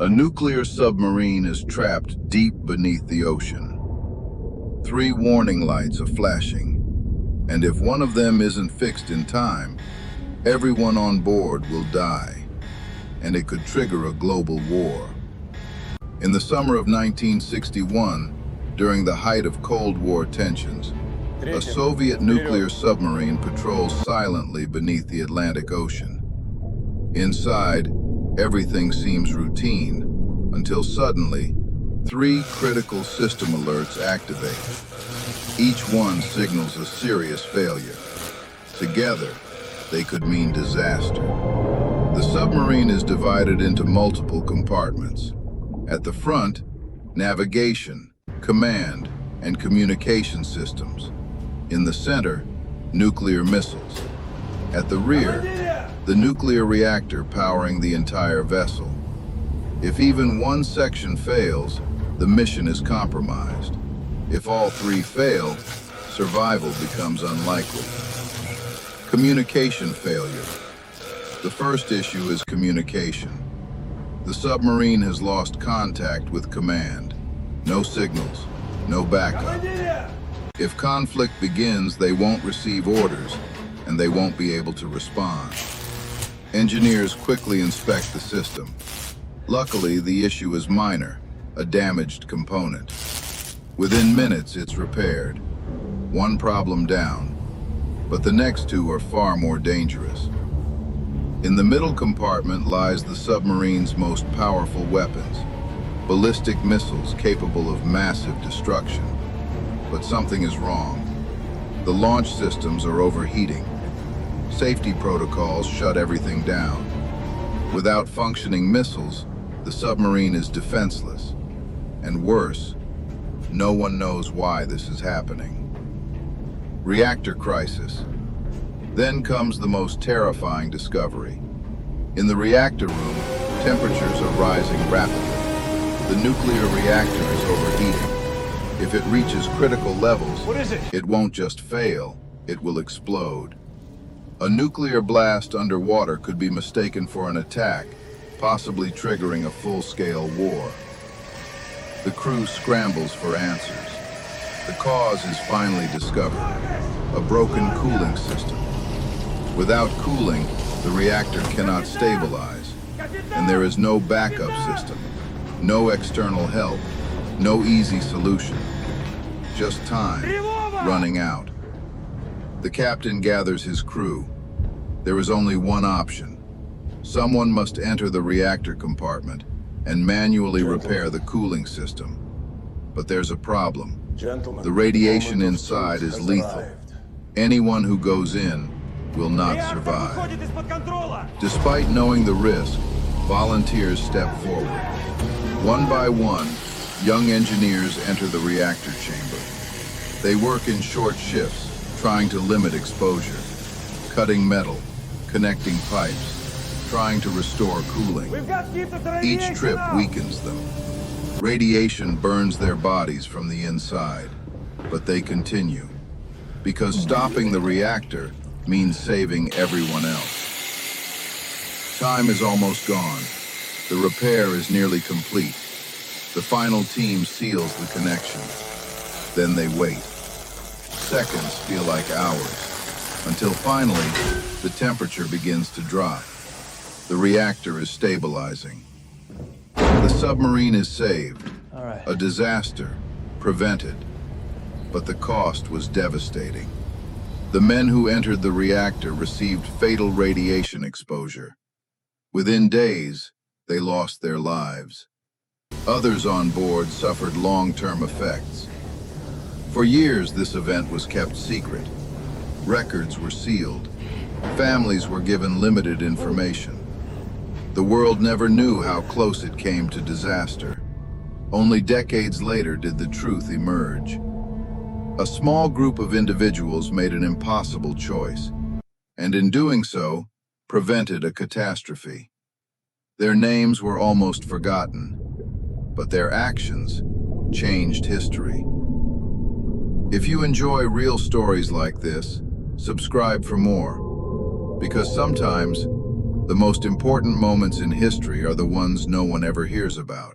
A nuclear submarine is trapped deep beneath the ocean. Three warning lights are flashing, and if one of them isn't fixed in time, everyone on board will die, and it could trigger a global war. In the summer of 1961, during the height of Cold War tensions, a Soviet nuclear submarine patrols silently beneath the Atlantic Ocean. Inside, everything seems routine, until suddenly, three critical system alerts activate. Each one signals a serious failure. Together, they could mean disaster. The submarine is divided into multiple compartments. At the front, navigation, command, and communication systems. In the center, nuclear missiles. At the rear, the nuclear reactor powering the entire vessel. If even one section fails, the mission is compromised. If all three fail, survival becomes unlikely. Communication failure. The first issue is communication. The submarine has lost contact with command. No signals, no backup. If conflict begins, they won't receive orders, and they won't be able to respond. Engineers quickly inspect the system. Luckily, the issue is minor, a damaged component. Within minutes, it's repaired. One problem down, but the next two are far more dangerous. In the middle compartment lies the submarine's most powerful weapons, ballistic missiles capable of massive destruction. But something is wrong. The launch systems are overheating. Safety protocols shut everything down. Without functioning missiles, the submarine is defenseless. And worse, no one knows why this is happening. Reactor crisis. Then comes the most terrifying discovery. In the reactor room, temperatures are rising rapidly. The nuclear reactor is overheating. If it reaches critical levels, it won't just fail, it will explode. A nuclear blast underwater could be mistaken for an attack, possibly triggering a full-scale war. The crew scrambles for answers. The cause is finally discovered: a broken cooling system. Without cooling, the reactor cannot stabilize, and there is no backup system, no external help, no easy solution. Just time running out. The captain gathers his crew. There is only one option. Someone must enter the reactor compartment and manually repair the cooling system. But there's a problem. The radiation inside is lethal. Anyone who goes in will not survive. Despite knowing the risk, volunteers step forward. One by one, young engineers enter the reactor chamber. They work in short shifts, trying to limit exposure, cutting metal, connecting pipes, trying to restore cooling. Each trip weakens them. Radiation burns their bodies from the inside, but they continue, because stopping the reactor means saving everyone else. Time is almost gone. The repair is nearly complete. The final team seals the connection. Then they wait. Seconds feel like hours, until finally, the temperature begins to drop. The reactor is stabilizing. The submarine is saved. A disaster prevented, but the cost was devastating. The men who entered the reactor received fatal radiation exposure. Within days, they lost their lives. Others on board suffered long-term effects. For years, this event was kept secret. Records were sealed. Families were given limited information. The world never knew how close it came to disaster. Only decades later did the truth emerge. A small group of individuals made an impossible choice, and in doing so, prevented a catastrophe. Their names were almost forgotten, but their actions changed history. If you enjoy real stories like this, subscribe for more, because sometimes The most important moments in history are the ones no one ever hears about.